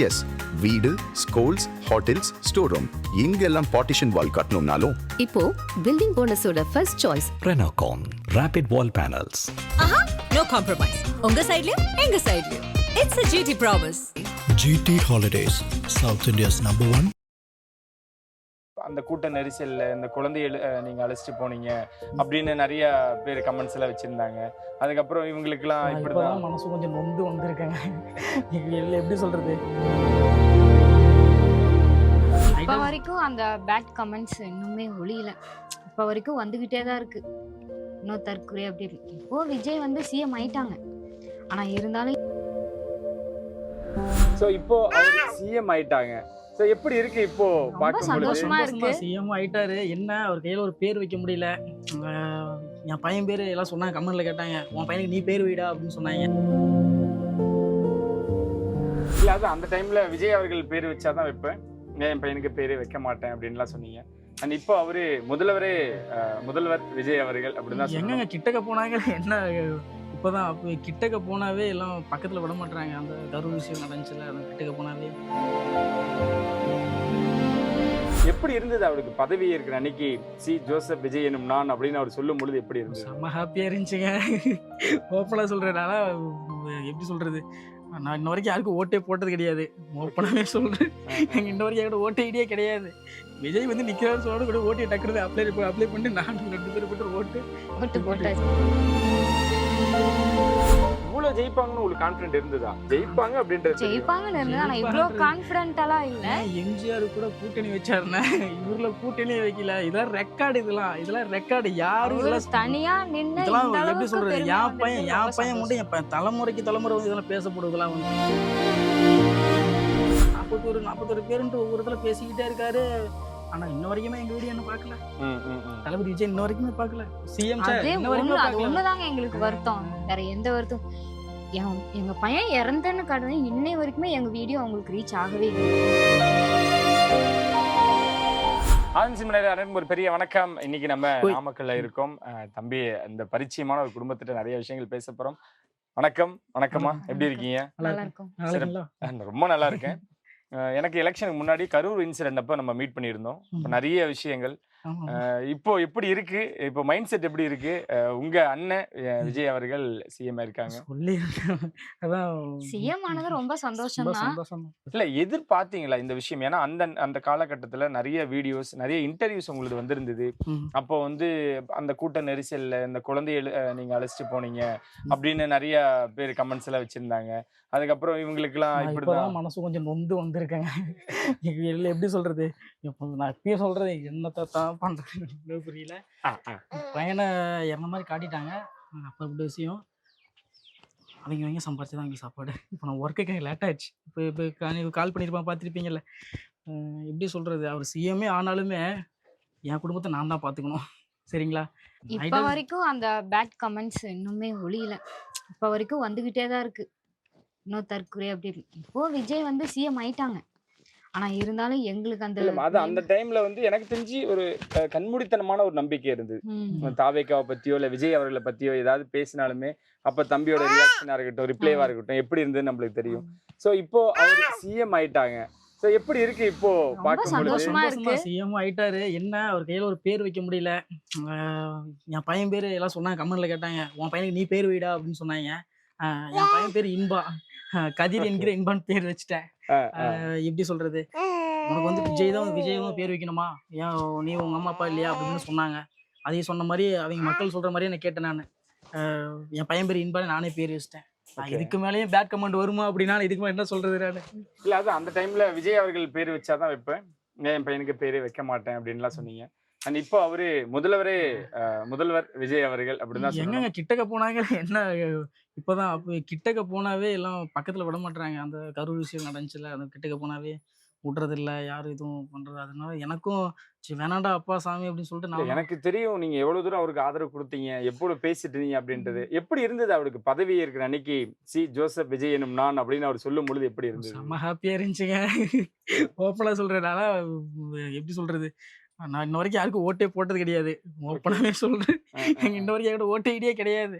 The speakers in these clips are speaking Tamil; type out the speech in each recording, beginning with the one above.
எஸ், வீடு, ஸ்கூல்ஸ், ஹோட்டல்ஸ், ஸ்டோர் ரூம் இங்கெல்லாம் பார்ட்டிஷன் வால் கட்டணும்னாலும் இப்போ பில்டிங் ஓனர்ஸோட first choice Renocon Rapid Wall Panels. No compromise. உங்க சைடுலயும் எங்க சைடுலயும். It's a GT promise. GT Holidays, South India's #1. அந்த கூட்ட நெரிசல்ல இந்த குழந்தைகள் நீங்க அழைச்சிட்டு போனீங்க அப்படின்னு நிறைய பேர் கமெண்ட்ஸ் எல்லாம் வச்சிருந்தாங்க. அதுக்கப்புறம் இவங்களுக்குலாம் இப்படிதான் மனசு கொஞ்சம் நொந்து வந்திருக்காங்க. எப்படி சொல்றது, இப்போ வரைக்கும் அந்த பேட் கமெண்ட்ஸ் இன்னுமே ஒழியல. இப்போ வரைக்கும் வந்துகிட்டே தான் இருக்கு. இன்னும் தற்கொலை அப்படி இப்போ விஜய் வந்து சிஎம் ஆயிட்டாங்க. ஆனா இருந்தாலும் சோ இப்போ அவர் சிஎம் ஆயிட்டாங்க. சோ எப்படி இருக்கு இப்போ ரொம்ப சந்தோஷமா இருக்கு. சிஎம் ஆயிட்டாரு. என்ன அவர் கையில ஒரு பேர் வைக்க முடியல. என் பையன் பேரு எல்லாம் சொன்னாங்க, கமெண்ட்ல கேட்டாங்க, உன் பையனுக்கு நீ பேர் வைடா அப்படின்னு சொன்னாங்க. இல்ல அது அந்த டைம்ல விஜய் அவர்கள் பேர் வச்சாதான் வைப்பேன், என் பையனுக்கு பேரே வைக்க மாட்டேன் அப்படின்லாம் சொன்னீங்க. அண்ட் இப்போ அவரு முதல்வர் விஜய் அவர்கள் அப்படிதான் எங்க கிட்டக்க போனாங்க. என்ன இப்போதான் கிட்டக்க போனாவே எல்லாம் பக்கத்துல விட மாட்டாங்க. அந்த கரூர் விஷயம் நடந்துச்சுல, அந்த கிட்டக்க போனாவே. எப்படி இருந்தது அவருக்கு பதவி இருக்கிற அன்னைக்கு, சி ஜோசப் விஜய் எனும் நான் அப்படின்னு அவர் சொல்லும் பொழுது எப்படி இருந்தது? செம்ம ஹாப்பியா இருந்துச்சுங்க. ஓப்பனா சொல்றேனால எப்படி சொல்றது, நான் இன்ன வரைக்கும் யாருக்கும் ஓட்டே போட்டது கிடையாது. ஓப்பனாவே சொல்றேன், எனக்கு இன்ன வரைக்கும் யாரோட ஓட்டே ஐடியா கிடையாது. விஜய் வந்து நிக்கிறாரு சொல்ல கூட ஓட்டி டக்குறது அப்ளை பண்ணி நான் 2 பேர் போட்டு ஓட்டு போட்டாச்சு. இவ்வளவு ஜெயிப்பாங்கன்னு உங்களுக்கு கான்ஃபிடன்ட் இருந்ததா? ஜெயிப்பாங்க அப்படின்றது ஜெயிப்பாங்கன்னு இருந்தது, ஆனா இவ்வளவு கான்ஃபிடென்ட்டாலாம் இல்ல. எம்ஜிஆர் கூட கூட்டணி வச்சாருன்னா இவர்ல கூட்டணியே வைக்கல. இதெல்லாம் ரெக்கார்டு, இதெல்லாம் ரெக்கார்டு. யாரும் இதெல்லாம் தனியா நின்னு இதெல்லாம் எப்படி சொல்றது, என் பையன் மட்டும் என் தலைமுறை வந்து இதெல்லாம் பேசப்படுவதெல்லாம் வந்து 41 பேருன்ட்டு ஒவ்வொரு இடத்துல பேசிக்கிட்டே இருக்காரு. ஆனா இன்ன வரைக்குமே எங்க வீடியோ என்ன பாக்கல. தளபதி விஜய் இன்ன வரைக்குமே பாக்கல. சிஎம் சார் இன்ன வரைக்குமே அது ஒண்ணுதாங்க எங்களுக்கு வருத்தம், வேற எந்த வருத்தம். எங்க பையன் இறந்தன்னு காட்டுது, இன்னை வரைக்குமே எங்க வீடியோ அவங்களுக்கு ரீச் ஆகவே இல்லை. அனைவருக்கும் ஒரு பெரிய வணக்கம். இன்னைக்கு நம்ம நாமக்கல்ல இருக்கோம். தம்பி, இந்த பரிச்சயமான ஒரு குடும்பத்திட்ட நிறைய விஷயங்கள் பேச போறோம். வணக்கம்மா, எப்படி இருக்கீங்க? நல்லா இருக்கும். ரொம்ப நல்லா இருக்கேன். எனக்கு எலெக்ஷனுக்கு முன்னாடி கரூர் இன்சிடென்ட் அப்ப நம்ம மீட் பண்ணியிருந்தோம். நிறைய விஷயங்கள் இப்போ எப்படி இருக்கு, இப்போ மைண்ட் செட் எப்படி இருக்கு? உங்க அண்ணன் விஜய் அவர்கள் சிஎம் இருக்காங்க. சிஎம் ஆனது ரொம்ப சந்தோஷம் தான். இல்ல எதிர்பார்த்தீங்களா இந்த விஷயம்? ஏன்னா அந்த காலகட்டத்துல நிறைய வீடியோஸ், நிறைய இன்டர்வியூஸ் உங்களுக்கு வந்திருந்தது. அப்போ வந்து அந்த கூட்ட நெரிசல்ல இந்த குழந்தைகள் நீங்க அழைச்சிட்டு போனீங்க அப்படின்னு நிறைய பேர் கமெண்ட்ஸ் எல்லாம் வச்சிருந்தாங்க. அதுக்கப்புறம் இவங்களுக்குலாம் இப்படிதான் மனசு கொஞ்சம் நொந்து வந்திருக்காங்க. எப்படி சொல்றது, நான் இப்பயே சொல்றது என்னத்தை தான் பண்றது புரியல. பையனை இறந்த மாதிரி காட்டிட்டாங்க. அப்போ இப்படி விஷயம் அவங்க சம்பாரிச்சுதான் அவங்க சாப்பாடு. இப்போ நான் ஒர்க்குக்கு லேட் ஆயிடுச்சு. இப்போ கால் பண்ணியிருப்பான், பார்த்துருப்பீங்கல்ல. எப்படி சொல்றது, அவர் சிஎம்ஏ ஆனாலுமே என் குடும்பத்தை நான் தான் பார்த்துக்கணும். சரிங்களா? இப்போ வரைக்கும் அந்த பேட் கமெண்ட்ஸ் இன்னுமே ஒழியல. இப்போ வரைக்கும் வந்துகிட்டே தான் இருக்கு. இன்னும் தற்கொலை அப்படி இப்போ விஜய் வந்து சிஎம் ஆயிட்டாங்க. ஆனா இருந்தாலும் எங்களுக்கு அந்த டைம்ல வந்து எனக்கு தெரிஞ்சு ஒரு கண்மூடித்தனமான ஒரு நம்பிக்கை இருந்தது. தாவேக்காவை பத்தியோ இல்ல விஜய் அவர்களை பத்தியோ ஏதாவது பேசினாலுமே அப்ப தம்பியோட ரியாக்ஷனா இருக்கட்டும், ரிப்ளைவா இருக்கட்டும், எப்படி இருந்ததுன்னு நம்மளுக்கு தெரியும். சோ இப்போ அவர் சிஎம் ஆயிட்டாங்க. சோ எப்படி இருக்கு இப்போ பாக்கும்போது? சிஎம் ஆயிட்டாரு. என்ன அவர் கையில ஒரு பேர் வைக்க முடியல. என் பையன் பேரு எல்லாம் சொன்னாங்க, கமெண்ட்ல கேட்டாங்க, உன் பையனுக்கு நீ பேர் வைடா அப்படின்னு சொன்னாங்க. என் பையன் பேரு இன்பா, கதிர் என்கிற இன்பான் பேர் வச்சுட்டேன். எப்படி சொல்றது, உனக்கு வந்து விஜய் தான் பேர் வைக்கணுமா, ஏன் நீ உங்க அம்மா அப்பா இல்லையா அப்படின்னு சொன்னாங்க. அதையும் சொன்ன மாதிரி அவங்க மக்கள் சொல்ற மாதிரி என்ன கேட்டேன் நான். என் பையன் பேர் இன்பான் நானே பேர் வச்சுட்டேன். இதுக்கு மேலேயும் பேட் கமெண்ட் வருமா அப்படின்னா இதுக்கு மேலே என்ன சொல்றது நான். இல்ல அது அந்த டைம்ல விஜய் அவர்கள் பேர் வச்சாதான் வைப்பேன், என் பையனுக்கு பேரே வைக்க மாட்டேன் அப்படின்லாம் சொன்னீங்க. அண்ட் இப்போ அவரு முதல்வர் விஜய் அவர்கள் அப்படிதான் எங்க கிட்டக்க போனாங்க. என்ன இப்போதான் கிட்டக்க போனாவே எல்லாம் பக்கத்துல விட மாட்டாங்க. அந்த கரூர் விஷயம் நடந்துச்சுல, அந்த கிட்டக்க போனாவே விடுறது இல்லை, யாரும் எதுவும் பண்றது. அதனால எனக்கும் வேணாண்டா அப்பா சாமி அப்படின்னு சொல்லிட்டு எனக்கு தெரியும் நீங்க எவ்வளவு தூரம் அவருக்கு ஆதரவு கொடுத்தீங்க, எவ்வளவு பேசிட்டு இருந்தீங்க அப்படின்றது. எப்படி இருந்தது அவருக்கு பதவி இருக்கிற அன்னைக்கு, சி ஜோசப் விஜய் எனும் நான் அப்படின்னு அவர் சொல்லும் பொழுது எப்படி இருந்தது? செம்ம ஹாப்பியா இருந்துச்சுங்க. ஓப்பனா சொல்றேனால எப்படி சொல்றது, நான் இன்ன வரைக்கும் யாருக்கும் ஓட்டே போட்டது கிடையாது. ஓப்பனாவே சொல்றேன், இன்ன வரைக்கும் என்கிட்ட ஓட்டு ஐடியா கிடையாது.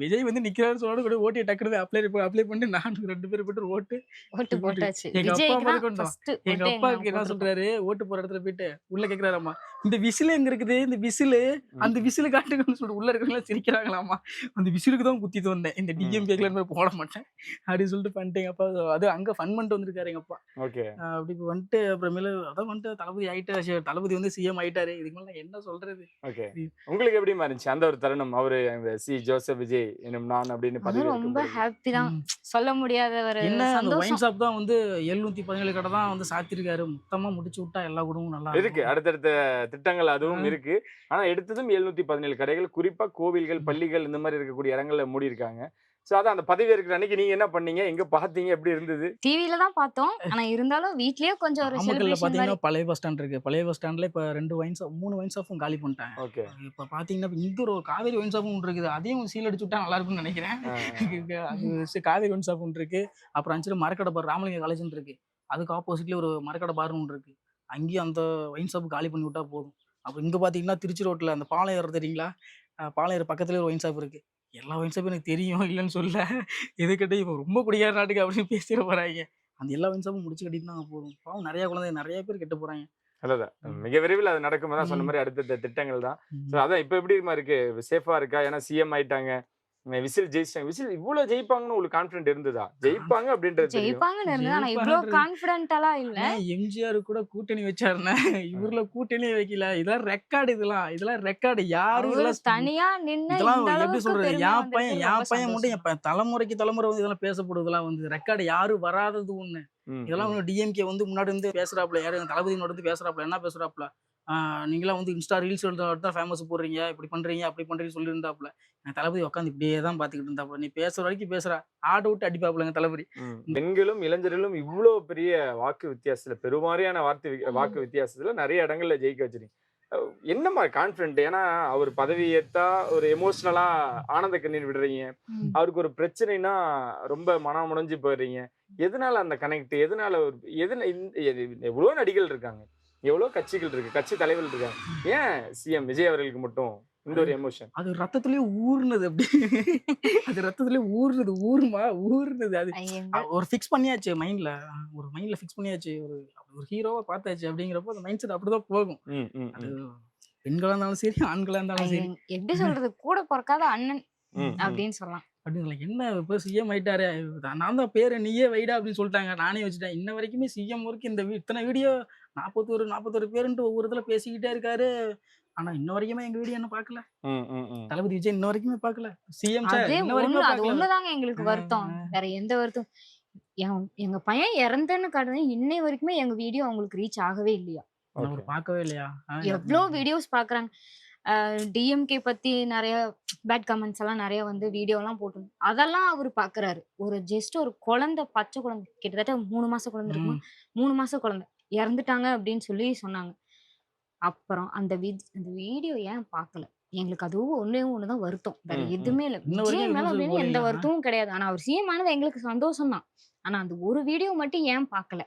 விஜய் வந்து நிக்கிறாரு சொன்னாலும் கூட ஓட்டு டக்குனு அப்ளை பண்ணி நானும் 2 பேரும் போட்டு ஓட்டு ஓட்டு போட்டாச்சு. எங்க அப்பா விஜய்க்கு தான் முதற்கொண்டு first எங்க ஓட்டே அப்பாவுக்கு என்ன நாங்க சொல்றாரு, ஓட்டு போற இடத்துல போயிட்டு உள்ள கேக்குறாராமா, இந்த விசில் எங்க இருக்குது, இந்த விசிலு அந்த விசிலு காட்டுங்கன்னு சொல்லிட்டு உள்ள இருக்கிறவங்க சிரிக்கிறாங்களாமா. அந்த விசிலுக்கு தான் குத்திட்டு வந்தேன், இந்த டிஎம்கேக்குல போட மாட்டேன் அப்படின்னு சொல்லிட்டு பண்ணிட்டு எங்க அப்பா அது அங்க ஃபன் பண்ணிட்டு வந்திருக்காரு எங்க அப்பா. ஓகே. அப்படி வந்துட்டு அப்புறமேல அதான் வந்துட்டு தளபதி ஆயிட்டாரு, தளபதி வந்து சிஎம் ஆயிட்டாரு, இதுக்கு மேல நான் என்ன சொல்றது. ஓகே. உங்களுக்கு எப்படி இருந்துச்சு அந்த ஒரு தருணம்? அவரு அந்த ஜோசப் விஜய் எனும் நான் அப்படின்னு அது பதவி ரொம்ப ஏற்கும் ஹாப்பி தான். சொல்ல முடியாத ஒரு என்ன அந்த ஒயின் சந்தோஷம். ஷாப் தான் வந்து 717 கடை தான் வந்து சாத்திருக்காரு, மொத்தமா முடிச்சு விட்டா எல்லா குடும்பமும் நல்லா இருக்கு. அடுத்தடுத்த திட்டங்கள் அதுவும் இருக்கு. ஆனா எடுத்ததும் 717 கடைகள், குறிப்பா கோவில்கள், பள்ளிகள் இந்த மாதிரி இருக்கக்கூடிய இடங்கள்ல மூடி இருக்காங்க. சோ அதான் அந்த பதவி இருக்கிற அன்னைக்கு நீங்க என்ன பண்ணீங்க? எங்க பாத்தீங்க? எப்படி இருந்தது? டிவில தான் பார்த்தோம். ஆனா இருந்தாலும் வீட்லயே கொஞ்சம் ஒரு நாமக்கல்ல செலிப்ரேஷன் பாத்தீங்கன்னா மாதிரி. பழைய பஸ் ஸ்டாண்ட் இருக்கு, பழைய பஸ் ஸ்டாண்ட்ல இப்ப 3 ஒயின் ஷாப்பும் காலி பண்ணிட்டாங்க. ஓகே. இப்ப பாத்தீங்கன்னா இந்த ஒரு காவேரி ஒயின் ஷாப் ஒன்று இருக்குது, அதையும் சீல் அடிச்சு விட்டா நல்லா இருக்கும்னு நினைக்கிறேன். அது காவேரி ஒயின் ஷாப் ஒன்று இருக்கு, அப்புறம் அஞ்சு மரக்கடை பார் ராமலிங்க காலேஜ் இருக்கு, அதுக்கு ஆப்போசிட்ல ஒரு மரக்கடை பார்னு ஒன்று இருக்கு, அங்கேயும் அந்த ஒயின் ஷாப் காலி பண்ணி விட்டா போதும். அப்புறம் இங்க பாத்தீங்கன்னா திருச்சி ரோட்ல அந்த பாளையம் தெரியுங்களா, பாளையம் பக்கத்துல ஒரு ஒயின் ஷாப் இருக்கு. எல்லா ஒயின் ஷாப்பும் எனக்கு தெரியும், இல்லைன்னு சொல்ல, எதுக்கிட்ட இப்போ ரொம்ப குடியார நாட்டுக்கு அப்படின்னு பேசிட போறாங்க. அந்த எல்லா ஒயின் ஷாப்பும் முடிச்சு கட்டிட்டு தான் போதும். பாவம் நிறைய குழந்தை நிறைய பேர் கெட்டு போறாங்க. அதான் மிக விரைவில் அது நடக்கும். தான் சொன்ன மாதிரி அடுத்த திட்டங்கள் தான். ம். ஸோ அதான் இப்போ எப்படி இருக்கு? சேஃபா இருக்கா? ஏன்னா சிஎம் ஆயிட்டாங்க, விசில் ஜெயிச்சிட்டாங்க. விசில் இவ்வளவு ஜெயிப்பாங்கன்னு உங்களுக்கு கான்ஃபிடென்ட் இருந்ததா? ஜெயிப்பாங்க அப்படின்றது தெரியும். ஜெயிப்பாங்கன்னு இருந்தது. ஆனா இவ்ளோ ஜெயிப்பாங்கன்றது- கான்ஃபிடென்ட்டாலாம் இல்ல. எம்ஜிஆர் கூட கூட்டணி வச்சாருன்னா இவர்ல கூட்டணியே வைக்கல. இதெல்லாம் ரெக்கார்டு, இதெல்லாம் ரெக்கார்டு. யாரும் அவரு இதெல்லாம் தனியா நின்னு இதெல்லாம் இந்த எப்படி அளவுக்கு சொல்றது, பெருமையா என் பையன் வந்திருக்கிறது ரொம்ப மட்டும் சந்தோஷம். என் தலைமுறைக்கு தலைமுறை வந்து இதெல்லாம் பேசப்படுவதெல்லாம் வந்து ரெக்கார்டு யாரும் வராதது ஒண்ணு. ம், இதெல்லாம் ம். டிஎம்கே வந்து முன்னாடி இருந்து பேசுறாப்புல, யாரு எங்க தளபதி முன்னாடி இருந்து பேசுறாப்புல, என்ன பேசுறாப்புல, நீங்களாம் வந்து இன்ஸ்டா ரீல்ஸ் தான் ஃபேமஸ் போடுறீங்க, இப்படி பண்றீங்க அப்படி பண்றீங்கன்னு சொல்லியிருந்தாப்புல. என் தளபதி உட்காந்து இப்படியே தான் பாத்துக்கிட்டு இருந்தாப்புல. நீ பேசுற வரைக்கும் பேசுற, ஆட விட்டு அடிப்பாப்புல எங்க தளபதி. பெண்களும் இளைஞர்களும் இவ்வளவு பெரிய வாக்கு வித்தியாசத்துல, பெருவாரியான வாக்கு வித்தியாசத்துல நிறைய இடங்கள்ல ஜெயிக்க வச்சிருக்கீங்க. என்ன மாதிரி கான்ஃபிடென்ட்? ஏன்னா அவர் பதவி ஏத்தா ஒரு எமோஷனலா ஆனந்த கண்ணீர் விடுறீங்க, ம். அவருக்கு ஒரு பிரச்சனைனா ரொம்ப மனம் உடைஞ்சு போயிடுறீங்க. எதனால அந்த கனெக்ட்? எதனால எவ்வளவோ நடிகர்கள் இருக்காங்க, எவ்வளவு கட்சிகள் இருக்கு, கட்சி தலைவர்கள் இருக்காங்க, ஏன் சிஎம் விஜய் அவர்களுக்கு மட்டும் இந்த ஒரு எமோஷன்? அது ரத்தத்திலேயே ஊர்னது அப்படி. அது ரத்தத்திலேயே ஊர்னது அது. எங்க ஒரு ஃபிக்ஸ் பண்ணியாச்சு மைண்ட்ல, ஃபிக்ஸ் பண்ணியாச்சு, ஒரு ஹீரோவா பார்த்தாச்சு அப்படிங்கிறப்போ அந்த மைண்ட் செட் அப்படிதான் போகும். அது பெண்களா இருந்தாலும் சரி, ஆண்களா இருந்தாலும் சரி. எப்படி சொல்றது, கூட பிறக்காத அண்ணன் ம், ம். அப்படின்னு சொல்லலாம். அப்படின்னு என்ன இப்போ சிஎம் ஆயிட்டாரு, நான் தான் பேரு நீயே வைடா அப்படின்னு சொல்லிட்டாங்க, நானே வச்சுட்டேன். இன்ன வரைக்குமே சிஎம் வரைக்கும் இத்தனை வீடியோ 41 பேருன்ட்டு ஒவ்வொரு இதுல பேசிக்கிட்டே இருக்காரு. ஆனா இன்ன வரைக்குமே எங்க வீடியோ என்ன பார்க்கல. தளபதி விஜய் இன்ன வரைக்குமே பார்க்கல. சிஎம் சார் அதே இன்ன ஒண்ணு, வரைக்குமே அது பார்க்கல. ஒண்ணுதாங்க எங்களுக்கு வருத்தம். வேற எந்த வருத்தம்? எங்க பையன் இறந்தன்னு காட்டுது, இன்னை வரைக்குமே எங்க வீடியோ அவங்களுக்கு ரீச் ஆகவே இல்லையா. அவர் பார்க்கவே இல்லையா? எவ்வளோ வீடியோஸ் பாக்குறாங்க. டிஎம்கே பத்தி நிறைய பேட் கமெண்ட்ஸ் எல்லாம் நிறைய வந்து வீடியோ எல்லாம் போட்டு அதெல்லாம் அவர் பாக்குறாரு. ஒரு ஜஸ்ட் ஒரு குழந்தை, பச்சை குழந்தை, கிட்டத்தட்ட 3 மாச குழந்தை இருக்குமா, 3 மாச குழந்தை இறந்துட்டாங்க அப்படின்னு சொல்லி சொன்னாங்க. அப்புறம் அந்த வீடியோ ஏன் பார்க்கல? எங்களுக்கு அதுவும் ஒண்ணுதான் வருத்தம், வேற எதுவுமே இல்ல. இன்ன விஜய் வரைக்கும் மேல views அப்படின்னு எந்த போறீங்களா? வருத்தமும் கிடையாது. ஆனா அவர் சிஎம் ஆனது எங்களுக்கு சந்தோஷம் தான். ஆனா அந்த ஒரு வீடியோ மட்டும் ஏன் பார்க்கல?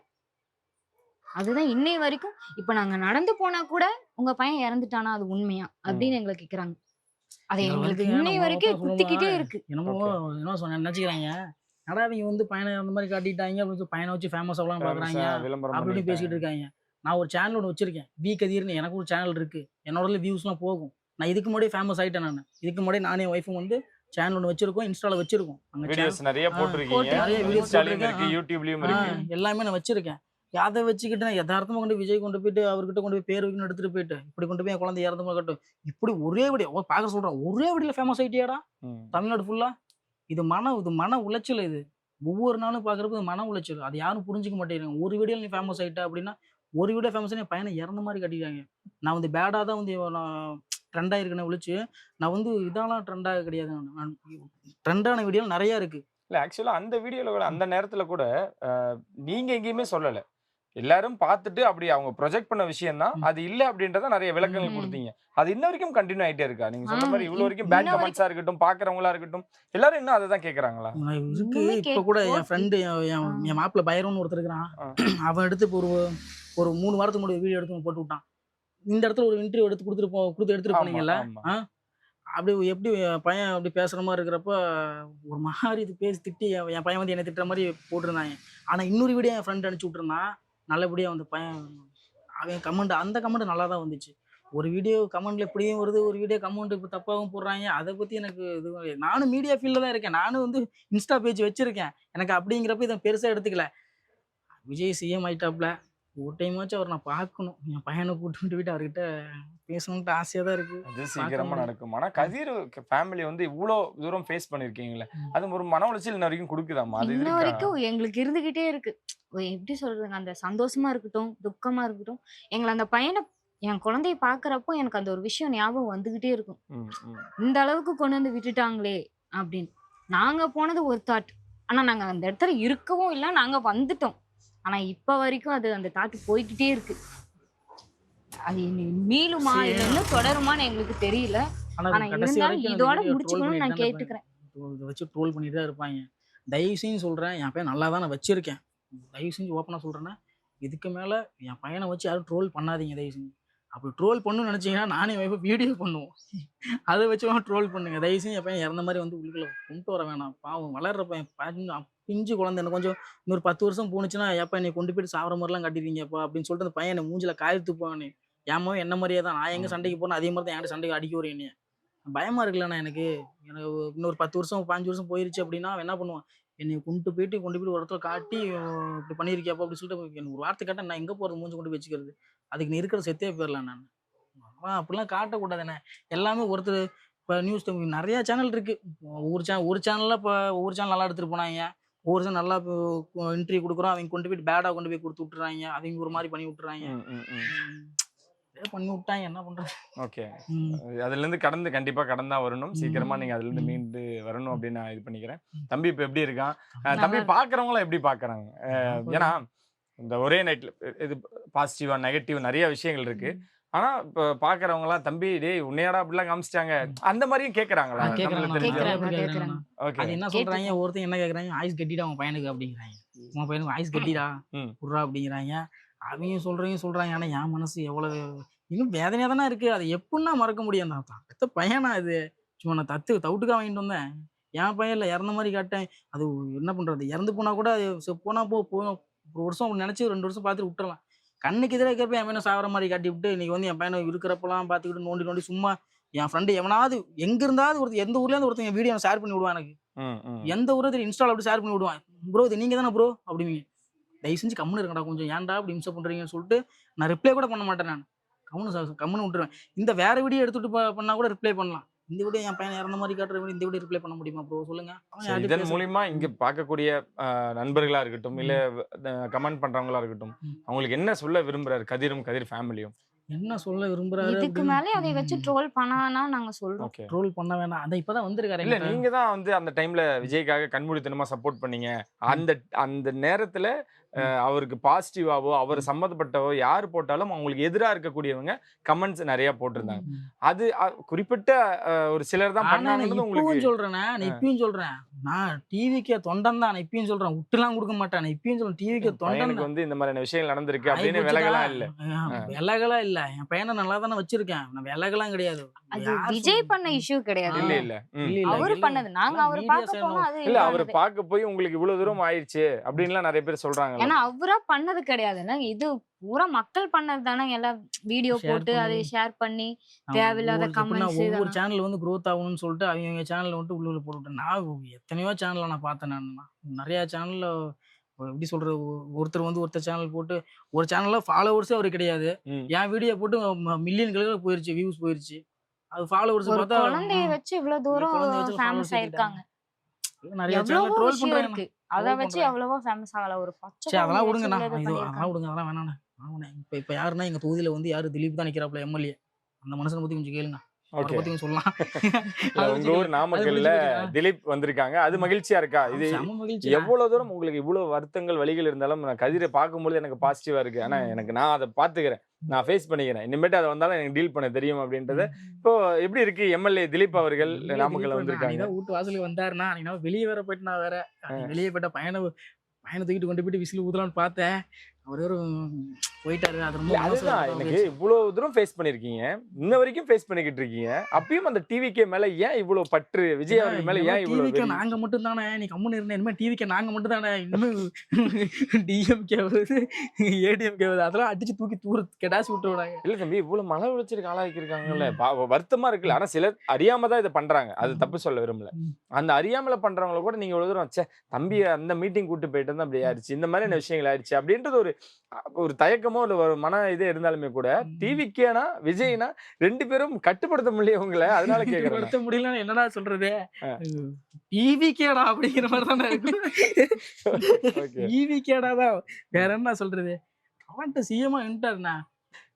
அதுதான் இன்னை வரைக்கும். இப்ப நாங்க நடந்து போனா கூட உங்க பையன் இறந்துட்டானா அது உண்மையா அப்படின்னு எங்களை கேக்குறாங்க. அது இதுல எங்களுக்கு வந்துங்க இன்னை நம்ம வரைக்கும் மொத்தம் குத்திக்கிட்டே சொல்லுவோம். இருக்கு. என்னமோ என்ன சொன்ன நினைச்சுக்கிறாங்க, நடா அவங்க வந்து பையனை அந்த மாதிரி காட்டிட்டாங்க அப்படின்னு சொல்லி பையனை வச்சு ஃபேமஸ் ஆகலாம் பாக்குறாங்க விளம்பரம் அப்படின்னு பேசிட்டு இருக்காங்க. நான் ஒரு சேனல் ஒன்று வச்சிருக்கேன், வி கதிர்னு, எனக்கு ஒரு சேனல் இருக்கு. என்னோட வியூஸ்லாம் போகும். நான் இதுக்கு முன்னாடியே ஃபேமஸ் ஆயிட்டேன். நான் இதுக்கு முன்னாடி நானே ஒய்ஃபும் வந்து சேனல் ஒன்று வச்சிருக்கோம், இன்ஸ்டால வச்சிருக்கோம். அங்க வீடியோஸ் நிறைய போட்டிருக்கீங்க, நிறைய videos இன்ஸ்டாலயும் போட்டிருக்கேன். இருக்கு, யூடியூப்லயும் இருக்கு. எல்லாமே நான் வச்சிருக்கேன். அதை வச்சுக்கிட்டு நான் யதார்த்தமா கொண்டு விஜய் கொண்டு போயிட்டு அவர்கிட்ட கொண்டு போய் பேர் வைக்கணும் எடுத்துட்டு போயிட்டு இப்படி கொண்டு போய் என் குழந்தை இறந்து கட்டும் இப்படி ஒரே வீடியோ பார்க்க சொல்றான். ஒரே வீடியோல ஃபேமஸ் ஆயிட்டியாடா தமிழ்நாடு ஃபுல்லா. இது மன உளைச்சல். இது ஒவ்வொரு நாளும் பாக்குறப்ப இது மன உளைச்சல். அது யாரும் புரிஞ்சுக்க மாட்டேங்கிறாங்க. ஒரு வீடியோல நீ ஃபேமஸ் ஆயிட்டா அப்படின்னா, ஒரு வீடியோ ஃபேமஸ் என் பையனை இறந்த மாதிரி கட்டிட்டாங்க. நான் வந்து பேடா தான் வந்து நான் ட்ரெண்ட் ஆயிருக்கேன்னு விழிச்சு, நான் வந்து இதெல்லாம் ட்ரெண்டாக கிடையாது. ட்ரெண்டான வீடியோ நிறைய இருக்கு. இல்ல ஆக்சுவலா அந்த வீடியோல கூட அந்த நேரத்துல கூட நீங்க எங்கேயுமே சொல்லல, எல்லாரும் பார்த்துட்டு அப்படி அவங்க ப்ரொஜெக்ட் பண்ண விஷயம் தான் அது இல்ல அப்படின்றத நிறைய விளக்கங்கள் கொடுத்தீங்க. அது இன்ன வரைக்கும் கண்டினியூ ஆயிட்டே இருக்கா? நீங்க சொன்ன மாதிரி இவ்வளவு வரைக்கும் பேட் கமெண்ட்ஸா இருக்கட்டும், பாக்குறவங்களா இருக்கட்டும், எல்லாரும் இன்னும் அதை தான் கேக்குறாங்களா? இருக்கு. இப்ப கூட என் ஃப்ரெண்டு, என் மாப்பிள்ள பைரவன் ஒருத்தர் இருக்கிறான். அவன் எடுத்து ஒரு 3 வாரத்துக்கு முன்னாடி வீடியோ எடுத்து போட்டு விட்டான். இந்த இடத்துல ஒரு இன்டர்வியூ எடுத்து எடுத்துட்டு போனீங்கல்ல, அப்படி எப்படி என் பையன் அப்படி பேசுகிற மாதிரி இருக்கிறப்ப ஒரு மாதிரி இது பேசி திட்டி என் பையன் வந்து என்னை திட்டுற மாதிரி போட்டிருந்தாங்க. ஆனால் இன்னொரு வீடியோ என் ஃப்ரெண்ட் அனுப்பிச்சி விட்ருந்தான். நல்லபடியாக வந்து பையன் அவன் கமெண்ட் அந்த கமெண்ட் நல்லா தான் வந்துச்சு. ஒரு வீடியோ கமெண்ட்ல இப்படியும் வருது, ஒரு வீடியோ கமெண்ட் இப்போ தப்பாகவும் போடுறாங்க. அதை பற்றி எனக்கு இது நானும் மீடியா ஃபீல்டில் தான் இருக்கேன். நானும் வந்து இன்ஸ்டா பேஜ் வச்சுருக்கேன். எனக்கு அப்படிங்கிறப்ப இதை பெருசாக எடுத்துக்கல. விஜய் சிஎம் ஆயிட்டாப்ல. ஒரு டைமாச்சும் அவர் நான் பார்க்கணும். என் பையனை கூட்டிட்டு போயிட்டு அவர்கிட்ட பேசணுன்ட்டு ஆசையாக தான் இருக்குது. அது சீக்கிரமா நடக்கும். ஆனா கதிர் ஃபேமிலி வந்து இவ்வளோ தூரம் ஃபேஸ் பண்ணிருக்கீங்களே, அது ஒரு மன உளைச்சல் இன்ன வரைக்கும் கொடுக்குதாமா? அது இன்ன இருக்கா? வரைக்கும் எங்களுக்கு இருந்துகிட்டே இருக்கு. எப்படி சொல்றதுங்க, அந்த சந்தோஷமா இருக்கட்டும், துக்கமா இருக்கட்டும், எங்களை அந்த பையனை என் குழந்தைய பாக்குறப்போ எனக்கு அந்த ஒரு விஷயம் ஞாபகம் வந்துகிட்டே இருக்கும். ம், ம். இந்த அளவுக்கு கொண்டு வந்து விட்டுட்டாங்களே அப்படின்னு. நாங்க போனது ஒரு தாட். ஆனா நாங்க அந்த இடத்துல இருக்கவும் இல்லை, நாங்க வந்துட்டோம். ஆனா இப்ப வரைக்கும் அது அந்த தாட் போய்கிட்டே இருக்கு. அது இனி மீளுமா இது இன்னும் தொடருமான்னு எங்களுக்கு தெரியல. ஆனா ஆனால் கடைசி இருந்தாலும் வரைக்கும் இதோட ட்ரோல் முடிச்சுக்கணும்னு நான் பண்ணிட்டு கேட்டுக்கிறேன். இதை வச்சு ட்ரோல் பண்ணிட்டு தான் இருப்பாங்க. தயவு செஞ்சு சொல்கிறேன், என் பையன் நல்லா தான் நான் வச்சுருக்கேன். தயவு செஞ்சு ஓப்பனாக சொல்கிறேன்னா, இதுக்கு மேலே என் பையனை வச்சு யாரும் ட்ரோல் பண்ணாதீங்க தயவு செஞ்சு. அப்படி ட்ரோல் பண்ணணும்னு நினச்சிங்கன்னா நானே வைஃபை வீடியோ பண்ணுவோம். அதை வச்சு ட்ரோல் பண்ணுங்க. தயவு செஞ்சு என் பையன் இறந்த மாதிரி வந்து உள்ளுக்குள்ள கொண்டு வர வேணாம். பாவம் வளர்ற பையன் பிஞ்சு குழந்தை. எனக்கு கொஞ்சம் இன்னொரு 10 வருஷம் போணுச்சுன்னா, ஏப்பா என்னை கொண்டு போயிட்டு சாப்பிட்ற மாதிரிலாம் கட்டிடுவீங்கப்பா அப்படின்னு சொல்லிட்டு அந்த பையனை மூஞ்சில் காயத்து போவானே. ஏமா என்ன மாதிரியே தான் நான் எங்கே சண்டைக்கு போனேன் அதே மாதிரி தான் என்கிட்ட சண்டைக்கு அடிக்க வரேன். என்னைய பயமா இருக்குல்லண்ணா எனக்கு. எனக்கு இன்னொரு 10 வருஷம் 15 வருஷம் போயிருச்சு அப்படின்னா அவன் என்ன பண்ணுவான், என்னை கொண்டு போயிட்டு ஒரு இடத்துல காட்டி இப்படி பண்ணியிருக்கியாப்பா அப்படின்னு சொல்லிட்டு எனக்கு ஒரு வார்த்தை கேட்டால் நான் எங்கே போகிறது, மூஞ்சி கொண்டு போய் வச்சுக்கிறது. அதுக்கு நீ இருக்கிற செத்தே போயிடலாம். நான் அப்படிலாம் காட்டக்கூடாது. என்ன எல்லாமே ஒருத்தர் இப்போ நியூஸ் நிறையா சேனல் இருக்குது. ஒரு சேனலில் இப்போ ஒவ்வொரு சேனல் நல்லா எடுத்துகிட்டு போனாங்க. ஒவ்வொரு சேனல் நல்லா இன்டர்வியூ கொடுக்குறோம், அவங்க கொண்டு போயிட்டு பேடாக கொண்டு போய் கொடுத்து விட்டுறாங்க. அவங்க ஒரு மாதிரி பண்ணி விட்டுறாங்க. பண்ணி விட்டாங்க, என்ன பண்றது. ஓகே, அதுல இருந்து கண்டிப்பா கடந்தா வரணும். சீக்கிரமா நீங்க அதுல இருந்து மீண்டு வரணும் அப்படின்னு நான் இது பண்ணிக்கிறேன். தம்பி இப்ப எப்படி இருக்கான்? தம்பி பாக்குறவங்கள எப்படி பாக்குறாங்க? ஏன்னா இந்த ஒரே நைட்ல இது பாசிட்டிவா நெகட்டிவ் நிறைய விஷயங்கள் இருக்கு. ஆனா இப்ப பாக்குறவங்க எல்லாம் தம்பி டேய் உன்னையாடா அப்படிலாம் காமிச்சிட்டாங்க அந்த மாதிரியும் கேக்குறாங்களா? அது என்ன சொல்றாங்க, ஒருத்தன் என்ன கேக்குறாங்க, ஆயுஸ் கட்டிடா உன் பையனுக்கு அப்படிங்கிறாங்க. உன் பையனுக்கு ஆயுஸ் கட்டிடா குர்ரா அப்படிங்கிறாங்க. அவங்க சொல்றாங்க. ஆனா என் மனசு எவ்வளவு இன்னும் வேதனையா தானே இருக்கு. அதை எப்படின்னா மறக்க முடியும்? அடுத்த பையனா இது சும்மா நான் தவிட்டுக்கா வாங்கிட்டு வந்தேன். என் பையன் இல்லை, இறந்த மாதிரி காட்டேன். அது என்ன பண்றது, இறந்து போனா கூட போனா ஒரு வருஷம் நினைச்சு 2 வருஷம் பார்த்துட்டு விட்டுறலாம். கண்ணுக்கு எதிராக இருக்கிறப்ப என் பையனை சாகிற மாதிரி காட்டி விட்டு இன்னைக்கு வந்து என் பையனை இருக்கிறப்பெல்லாம் பார்த்துக்கிட்டு நோண்டி சும்மா என் ஃப்ரெண்டு எவனாவது எங்க இருந்தாவது ஒருத்தர் எந்த ஊர்ல இருந்து ஒருத்தன் வீடியோ ஷேர் பண்ணி விடுவான். எனக்கு எந்த ஊர்ல இன்ஸ்டால அப்படி ஷேர் பண்ணி விடுவான். ப்ரோ இது நீங்க தானே ப்ரோ அப்படிங்க. தயவு செஞ்சு கம்முன்னு இருக்கடா, கொஞ்சம் ஏன்டா அப்படி இம்சை பண்றீங்கன்னு சொல்லிட்டு நான் ரிப்ளை கூட பண்ண மாட்டேன். நான் கம்முன்னு விட்டுருவேன். இந்த வேற வீடியோ எடுத்துட்டு பண்ணா கூட ரிப்ளை பண்ணலாம். இந்த வீடியோ என் பையன் இறந்த மாதிரி காட்டுற வீடியோ இந்த வீடியோ ரிப்ளை பண்ண முடியுமா ப்ரோ சொல்லுங்க. இதன் மூலியமா இங்க பார்க்கக்கூடிய நண்பர்களா இருக்கட்டும், இல்ல கமெண்ட் பண்றவங்களா இருக்கட்டும், அவங்களுக்கு என்ன சொல்ல விரும்புறாரு கதிர் ஃபேமிலியும்? என்ன சொல்ல விரும்புறாரு? இதுக்கு மேலே அதை வச்சு ட்ரோல் பண்ணானா நாங்க சொல்றோம். ட்ரோல் பண்ண வேணாம். அந்த இப்பதான் வந்திருக்காரு. இல்ல நீங்க தான் வந்து அந்த டைம்ல விஜய்க்காக கண்மூடித்தனமா சப்போர்ட் பண்ணீங்க. அந்த நேரத்துல அவருக்கு பாசிட்டிவாவோ அவர் சம்மந்தப்பட்டவோ யார் போட்டாலும் அவங்களுக்கு எதிராக இருக்கக்கூடியவங்க கமெண்ட்ஸ் நிறைய போட்டிருந்தாங்க. அது குறிப்பிட்ட ஒரு சிலர் தான் பண்ணாங்கன்னு உங்களுக்கு சொல்றேன். நான் இப்பயும் சொல்றேன், நான் டிவிக்கு தொண்டன் தான். நான் இப்பயும் சொல்றேன், விட்டுலாம் கொடுக்க மாட்டேன். நான் இப்பயும் சொல்றேன், டிவிக்கு தொண்டன் வந்து இந்த மாதிரியான விஷயங்கள் நடந்திருக்கு அப்படின்னு விலகலாம் இல்ல. விலகலாம் இல்ல. என் பையனை நல்லா தானே வச்சிருக்கேன். நான் விலகலாம் கிடையாது. அது விஜய் பண்ண இஷ்யூ கிடையாது. இல்ல அவரு பண்ணது. நாங்க அவரை பார்க்க போனோம். அது இல்ல அவரை பார்க்க போய் உங்களுக்கு இவ்வளவு தூரம் ஆயிடுச்சு அப்படின்லாம் நிறைய பேர் சொல்றாங்க. ஏன்னா அவரா பண்ணது கிடையாதுல்ல, இது பூரா மக்கள் பண்ணது தானே. எல்லாம் வீடியோ போட்டு அதை ஷேர் பண்ணி தேவையில்லாத கமெண்ட்ஸ். ஒவ்வொரு சேனல் வந்து growth ஆகணும்னு சொல்லிட்டு அவங்க சேனல்ல வந்து உள்ள போட்டுட்டேன். நான் எத்தனையோ சேனல்ல நான் பார்த்தேன். நான் நிறைய சேனல்ல எப்படி சொல்றது, ஒருத்தர் வந்து ஒருத்தர் சேனல் போட்டு ஒரு சேனல்ல ஃபாலோவர்ஸே அவருக்கு கிடையாது. என் வீடியோ போட்டு மில்லியன் கணக்கில் போயிருச்சு, வியூஸ் போயிருச்சு. அது ஃபாலோவர்ஸ் பார்த்தா குழந்தைய வச்சு இவ்வளவு தூரம் ஃபேமஸ் ஆயிருக்காங்க. நிறைய சேனல் ட்ரோல் பண்றாங்க. அத வச்சு அவ்வளவா ஃபேமஸ் ஆகல. ஒரு பச்சை அதெல்லாம் விடுங்கண்ணா, அதெல்லாம் விடுங்க, அதெல்லாம் வேணாண்ணே. இப்ப யாருன்னா எங்க தொகுதியில வந்து யாரு திலீப் தான் நிக்கிறாப்ல எம்எல்ஏ. அந்த மனுஷனை பத்தி கொஞ்சம் கேளுங்க. சொல்லலாம். உங்க ஊர் நாமக்கல்ல திலீப் வந்திருக்காங்க, அது மகிழ்ச்சியா இருக்கா? இது எவ்வளவு தூரம் உங்களுக்கு இவ்வளவு வருத்தங்கள் வழிகள் இருந்தாலும் நான் கதிரை பார்க்கும்போது எனக்கு பாசிட்டிவா இருக்கு. ஆனா நான் அதை பாத்துக்கிறேன், நான் ஃபேஸ் பண்ணிக்கிறேன். இனிமேட்டு அதை வந்தாலும் எனக்கு டீல் பண்ண தெரியும் அப்படின்றத. இப்போ எப்படி இருக்கு எம்எல்ஏ திலீப் அவர்கள் நாமக்கல்ல வந்திருக்காங்க? வீட்டு வாசலுக்கு வந்தாருன்னா வெளியே வேற போயிட்டு நான் வேற வெளியே போயிட்ட பையனை தூக்கிட்டு கொண்டு போயிட்டு விசில் ஊத்தலாம்னு பார்த்தேன். ஒரே ஒரு போயிட்டாரு. அது ரொம்ப இல்ல மனசு அதுதான் வருத்தமா எனக்கு போயிடுச்சு. இவ்வளவு தூரம் ஃபேஸ் பண்ணிருக்கீங்க, இன்ன வரைக்கும் ஃபேஸ் பண்ணிக்கிட்டு இருக்கீங்க. அப்பயும் அந்த டிவிகே மேல ஏன் இவ்வளவு பற்று, விஜய் அவர்கள் மேல ஏன் இவ்வளவு டிவிக்கு வெறி? நாங்க மட்டும் தானே, நீ கம்முன்னு இருந்த, இனிமே டிவிக்கு நாங்க மட்டும் தானே, இனிமே டிஎம்கே வருது, ஏடிஎம்கே வருது, அதெல்லாம் அடிச்சு தூக்கி கெடாசி விட்டு விடாங்க. இல்ல தம்பி, இவ்வளவு மன உளைச்சலுக்கு ஆளாக்கிருக்காங்கல்ல, வருத்தமா இருக்குல்ல. ஆனா சிலர் அறியாம தான் இதை பண்றாங்க, அது தப்பு சொல்ல விரும்பல. அந்த அறியாமல பண்றவங்கள கூட நீங்க இவ்வளவு தூரம் தம்பி அந்த மீட்டிங் கூட்டு போயிட்டு இருந்தா அப்படி ஆயிடுச்சு, இந்த மாதிரி விஷயங்கள் ஆயிடுச்சு அப்படின்றது ஒரு தயக்கமோ இல்ல ஒரு மன இதே இருந்தாலுமே கூட, டிவிக்கேனா விஜய்னா 2 பேரும் கட்டுப்படுத்த முடியல உங்களை, அதனால கேக்குறேன். வருத்த முடியல, என்னடா சொல்றது, டிவிக்கேடா அப்படிங்கிற மாதிரி தானே இருக்கும். டிவிக்கேடா தான், வேற என்ன சொல்றது, அவன்ட்டு சிஎம்மா நின்ட்டாருண்ணா.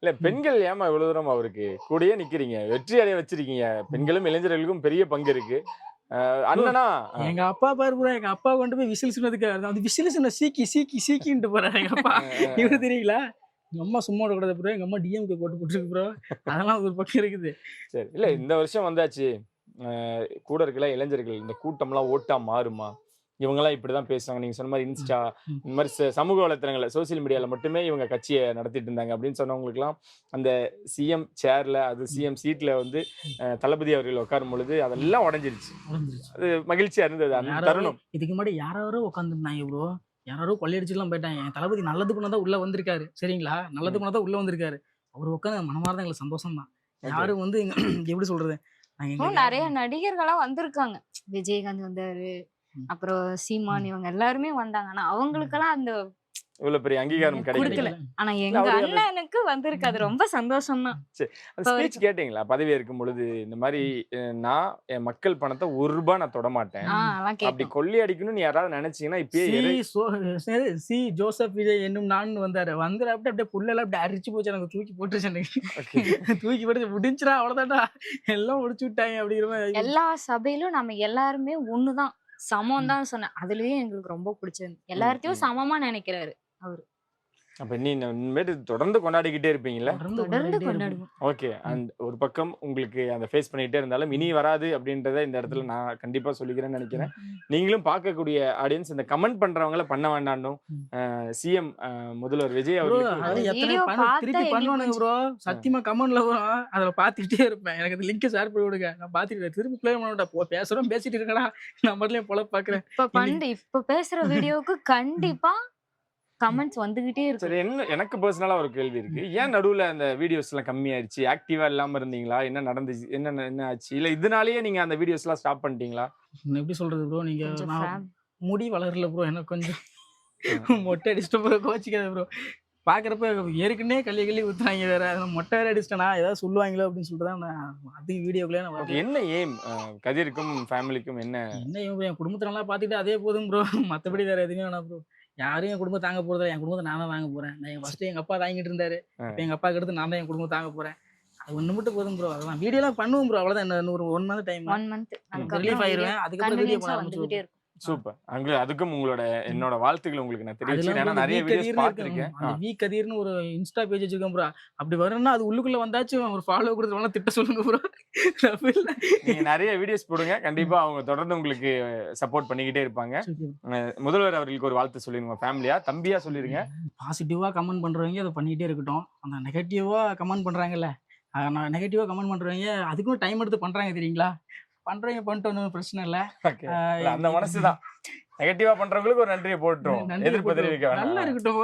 இல்ல பெண்கள் ஏமா இவ்வளவு தூரம் அவருக்கு கூடயே நிக்கிறீங்க, வெற்றி அடைய வச்சிருக்கீங்க. பெண்களும் இளைஞர்களுக்கும் பெரிய பங்கு இருக்கு. அண்ணனா எங்க அப்பா பாரு ப்ரோ, எங்க அப்பா கொண்டு போய் விசில் சொன்னதுக்கு அந்த விசில் சொன்ன சீக்கின்ட்டு போறாரு எங்க அப்பா. இவரு தெரியுங்களா, எங்க அம்மா சும்மா விடக்கூடாது ப்ரோ, எங்க அம்மா டிஎம்கே போட்டு போட்டுருக்கு ப்ரோ, அதெல்லாம் ஒரு பக்கம் இருக்குது. சரி, இல்ல இந்த வருஷம் வந்தாச்சு, கூட இருக்கல இளைஞர்கள் இந்த கூட்டம்லாம் ஓட்டா மாறுமா? இவங்கெல்லாம் இப்படிதான் பேசுவாங்க, நீங்க சொன்ன மாதிரி இன்ஸ்டா இந்த மாதிரி சமூக வலைத்தளங்கள்ல சோசியல் மீடியால மட்டுமே இவங்க கட்சியை நடத்திட்டு இருந்தாங்க அப்படின்னு சொன்னவங்களுக்கு எல்லாம் அந்த சிஎம் சேர்ல, அது சிஎம் சீட்ல வந்து தளபதி அவர்கள் உட்காரும் பொழுது அதெல்லாம் உடைஞ்சிருச்சு. அது மகிழ்ச்சியா இருந்தது அந்த தருணம். இதுக்கு முன்னாடி யாரோ உட்காந்துருந்தாங்க ப்ரோ, யாரோ கொள்ளையடிச்சுலாம் போயிட்டாங்க. என் தளபதி நல்லது பண்ணதான் உள்ள வந்திருக்காரு, சரிங்களா, நல்லது பண்ணதான் உள்ள வந்திருக்காரு. அவர் உட்காந்து மனமார்தான் எங்களுக்கு சந்தோஷம் தான். யாரும் வந்து எப்படி சொல்றது, நிறைய நடிகர்களா வந்திருக்காங்க, விஜயகாந்த் வந்தாரு, அப்புறம் சீமான், இவங்க எல்லாருமே வந்தாங்க. ஆனா அவங்களுக்கெல்லாம் அந்த இவ்வளவு பெரிய அங்கீகாரம் கொடுக்கல. கிடைக்கல. ஆனா எங்க அண்ணனுக்கு வந்திருக்கு, அது ரொம்ப சந்தோஷம் தான். அந்த ஸ்பீச் கேட்டீங்களா பதவி இருக்கும் பொழுது, இந்த மாதிரி நான் என் மக்கள் பணத்தை ₹1 நான் தொட மாட்டேன், அப்படி கொள்ளை அடிக்கணும்னு யாராவது நினைச்சீங்கன்னா இப்பயே சி ஜோசப் விஜய் என்னும் நான் வந்தாரு, அப்படியே புள்ளெல்லாம் அப்படி அரிச்சு போச்சு, எனக்கு தூக்கி போட்டுச்சு, எனக்கு தூக்கி போட்டு முடிஞ்சிடா அவ்வளவுதான்டா, எல்லாம் முடிச்சு விட்டாங்க அப்படிங்கிற மாதிரி. எல்லா சபையிலும் நம்ம எல்லாருமே ஒண்ணுதான், சமம் தான் சொன்னேன். அதுலயே எங்களுக்கு ரொம்ப பிடிச்சது, எல்லார்த்தையும் சமமா நினைக்கிறாரு அவரு. அப்ப நீ இனிமேட்டு தொடர்ந்து கொண்டாடிக்கிட்டே இருப்பீங்களா? தொடர்ந்து கொண்டாடுவோம். ஓகே, அந்த ஒரு பக்கம் உங்களுக்கு அந்த ஃபேஸ் பண்ணிட்டே இருந்தாலும் இனி வராது அப்படின்றத இந்த இடத்துல நான் கண்டிப்பா சொல்லிக்கிறேன்னு நினைக்கிறேன். நீங்களும் பார்க்கக்கூடிய ஆடியன்ஸ் இந்த கமெண்ட் பண்றவங்கள பண்ண வேண்டாம். சிஎம் முதல்வர் விஜய் திருப்பி பண்ணுவானுங்க ப்ரோ, சத்தியமா கமெண்ட்ல வரும், அதுல பாத்துக்கிட்டே இருப்பேன். எனக்கு அந்த லிங்க் ஷேர் பண்ணி விடுங்க, நான் பாத்துக்கிட்டேன். திருப்பி பிளே பண்ண பேசுறோம், பேசிட்டு இருக்கடா, நான் மட்டும் போல பாக்குறேன். இப்ப பேசுற வீடியோக்கு கண்டிப்பா கமெண்ட்ஸ் வந்துகிட்டே இருக்கு. சரி, எனக்கு பர்சனலா ஒரு கேள்வி இருக்கு. ஏன் நடுவுல அந்த வீடியோஸ் எல்லாம் கம்மியாயிருச்சு? ஆக்டிவா இல்லாம இருந்தீங்களா? என்ன நடந்துச்சு? என்ன ஆச்சு? இல்ல இதனாலேயே நீங்க அந்த வீடியோஸ் எல்லாம் ஸ்டாப் பண்ணிட்டீங்களா? எப்படி சொல்றது ப்ரோ, நீங்க முடி வளரல ப்ரோ, எனக்கு கொஞ்சம் மொட்டை அடிச்சுட்டு ப்ரோ, கோச்சிக்காத ப்ரோ. பாக்குறப்ப ஏற்கனவே கள்ளி ஊத்துறாங்க, வேற மொட்டை வேற அடிச்சிட்டேனா ஏதாவது சொல்லுவாங்களோ அப்படின்னு சொல்லிட்டு தான் நான் அது வீடியோக்குள்ளே நான். என்ன ஏம் கதிருக்கும் ஃபேமிலிக்கும் என்ன ஏம், என் குடும்பத்தை நல்லா பாத்துக்கிட்டு அதே போதும் ப்ரோ, மத்தபடி வேற எதுவுமே வேணாம் ப்ரோ. யாரும் என் குடும்பம் தாங்க போறதில்ல, என் குடும்பத்தை நான் தான் தாங்க போறேன். நான் ஃபர்ஸ்ட் எங்க அப்பா தாங்கிட்டு இருந்தாரு, இப்போ எங்க அப்பாவுக்கு அடுத்து நான் தான் என் குடும்பம் தாங்க போறேன். அது ஒண்ணு மட்டும் போதும் ப்ரோ, அதெல்லாம் வீடியோ எல்லாம் பண்ணுவோம் ப்ரோ, அவ்வளவுதான். இன்னும் ஒரு 1 மந்த் டைம், 1 மந்த் ரிலீஃப் ஆயிருவேன், அதுக்கப்புறம் வீடியோ பண்ண ஆரம்பிச்சிடுவேன். சூப்பர். அதுக்கும் உங்களோட என்னோட வாழ்த்துக்கள் உங்களுக்கு நான் தெரிவிச்சேன். ஏன்னா நிறைய வீடியோஸ் பார்த்திருக்கேன். அந்த வீ கதிர்னு ஒரு இன்ஸ்டா பேஜ் வச்சிருக்கேன் ப்ரோ, அப்படி வரணும்னா அது உள்ளுக்குள்ள வந்தாச்சு ஒரு ஃபாலோ கொடுத்துருவாங்க, திட்ட சொல்லுங்க ப்ரோ. நீங்க நிறைய வீடியோஸ் போடுங்க, கண்டிப்பா அவங்க தொடர்ந்து உங்களுக்கு சப்போர்ட் பண்ணிக்கிட்டே இருப்பாங்க. முதல்வர் அவர்களுக்கு ஒரு வாழ்த்து சொல்லிருங்க, ஃபேமிலியா தம்பியா சொல்லிருங்க. பாசிட்டிவா கமெண்ட் பண்றவங்க அதை பண்ணிட்டே இருக்கட்டும், அந்த நெகட்டிவா கமெண்ட் பண்றாங்கல்ல, நெகட்டிவா கமெண்ட் பண்றவங்க அதுக்கும் டைம் எடுத்து பண்றாங்க தெரியுங்களா, பண்றவங்க பண்ணிட்டு ஒன்றும் பிரச்சனை இல்லை. அந்த மனசுதான் நெகட்டிவா பண்றவங்களுக்கு ஒரு நன்றியை போட்டுரும், எதிர்ப்பு தெரிவிக்க வேண்டாம். நல்லா இருக்கட்டும்,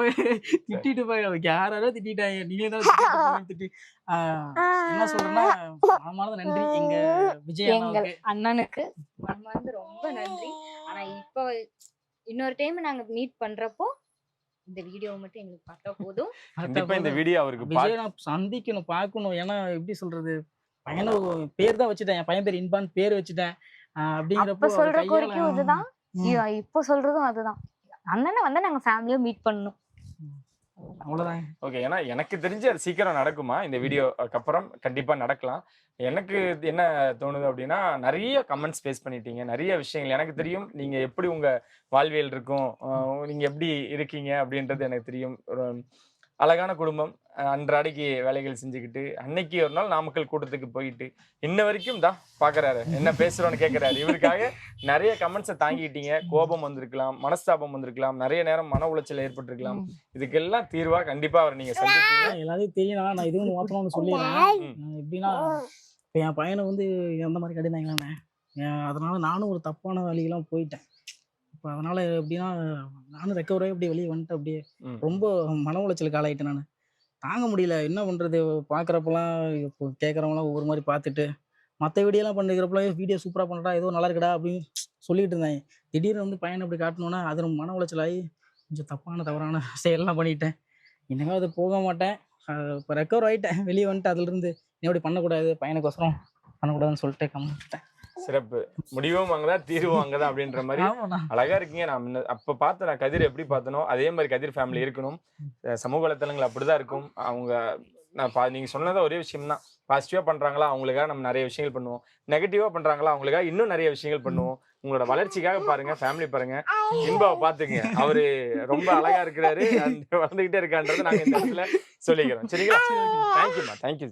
திட்டிட்டு போய் யாராரோ திட்டாங்க, நீங்க தான் திட்டி. என்ன சொல்றேன்னா, மனமார்ந்த நன்றி எங்க விஜய் அண்ணனுக்கு, மனமார்ந்த ரொம்ப நன்றி. ஆனா இப்போ இன்னொரு டைம் நாங்க மீட் பண்றப்போ இந்த வீடியோ மட்டும் எங்களுக்கு பார்த்தா போதும். கண்டிப்பா இந்த வீடியோ அவருக்கு விஜய் நான் சந்திக்கணும், பார்க்கணும். ஏன்னா எப்படி சொல்றது, பையனை பேர் தான் வச்சுட்டேன், என் பையன் பேர் இன்பான் பேர் வச்சுட்டேன். அப்படிங்கிறப்போ சொல்ற கோரிக்கையும் இதுதான், இப்போ சொல்றதும் அதுதான். அண்ணனை வந்து நாங்க ஃபேமிலியா மீட் பண்ணணும், அவ்வளவுதான். ஓகே, ஏன்னா எனக்கு தெரிஞ்சு அது சீக்கிரம் நடக்குமா, இந்த வீடியோக்கு அப்புறம் கண்டிப்பா நடக்கலாம். எனக்கு என்ன தோணுது அப்படின்னா, நிறைய கமெண்ட்ஸ் ஃபேஸ் பண்ணிட்டீங்க, நிறைய விஷயங்கள் எனக்கு தெரியும். நீங்க எப்படி உங்க வாழ்வியல் இருக்கும், நீங்க எப்படி இருக்கீங்க அப்படின்றது எனக்கு தெரியும். அழகான குடும்பம். அன்றாடைக்கு வேலைகள் செஞ்சுக்கிட்டு, அன்னைக்கு ஒரு நாள் நாமக்கல் கூட்டத்துக்கு போயிட்டு, இன்ன வரைக்கும் தான் பார்க்குறாரு. என்ன பேசுறோன்னு கேட்குறாரு. இவருக்காக நெறைய கமெண்ட்ஸ தாங்கிக்கிட்டீங்க. கோபம் வந்திருக்கலாம், மனஸ்தாபம் வந்திருக்கலாம், நெறைய நேரம் மன உளைச்சல் ஏற்பட்டிருக்கலாம். இதுக்கெல்லாம் தீர்வா கண்டிப்பா அவர நீங்க சந்திப்பீங்க. எல்லாத்தையும் தெரியும். நான் இதுவும் மாத்தணும்னு சொல்லிடுறேன். எப்படின்னா இப்போ என் பையனை வந்து அந்த மாதிரி கடிதாங்களாண்ணே. அதனால நானும் ஒரு தப்பான வழியெல்லாம் போயிட்டேன். இப்போ அதனால எப்படின்னா நானும் ரெக்கவராகி அப்படியே வெளியே வந்துட்டு அப்படியே ரொம்ப மன உளைச்சலுக்கு ஆளாயிட்டேன். நான் தாங்க முடியல. என்ன பண்ணுறது? பார்க்குறப்பெல்லாம் இப்போ கேட்குறவங்களாம் ஒவ்வொரு மாதிரி பார்த்துட்டு மற்ற வீடியோலாம் பண்ணிக்கிறப்பெல்லாம் வீடியோ சூப்பராக பண்ணடா, ஏதோ நல்லா இருக்குடா அப்படின்னு சொல்லிட்டு இருந்தாங்க. திடீர்னு வந்து பையனை அப்படி காட்டணுன்னா அது ரொம்ப மன உளைச்சலாகி கொஞ்சம் தவறான செயல்லாம் பண்ணிட்டேன். இனிமேல் அது போக மாட்டேன். இப்போ ரெக்கவர் ஆகிட்டேன். வெளியே வந்துட்டு அதுலேருந்து இன்னும் அப்படி பண்ணக்கூடாது, பையனுக்கோசரம் பண்ணக்கூடாதுன்னு சொல்லிட்டு கம்மிட்டேன். சிறப்பு. முடிவும் அங்கதான், தீர்வும் அங்கதான் அப்படின்ற மாதிரி அழகா இருக்கீங்க. நான் அப்ப பார்த்தேன், நான் கதிர் எப்படி பார்த்தனோ அதே மாதிரி கதிர் ஃபேமிலி இருக்கணும். சமூக வலைத்தளங்கள் அப்படிதான் இருக்கும். அவங்க நீங்க சொன்னதா ஒரே விஷயம் தான். பாசிட்டிவா பண்றாங்களா அவங்களுக்காக நம்ம நிறைய விஷயங்கள் பண்ணுவோம், நெகட்டிவா பண்றாங்களா அவங்களுக்காக இன்னும் நிறைய விஷயங்கள் பண்ணுவோம். உங்களோட வளர்ச்சிக்காக பாருங்க, ஃபேமிலி பாருங்க. இன்பாவை பாத்துங்க, அவரு ரொம்ப அழகா இருக்கிறாரு, வளர்ந்துகிட்டே இருக்கான்றது நாங்க இந்த இடத்துல சொல்லிக்கிறோம். சரிங்களா? தேங்க்யூமா, தேங்க்யூ.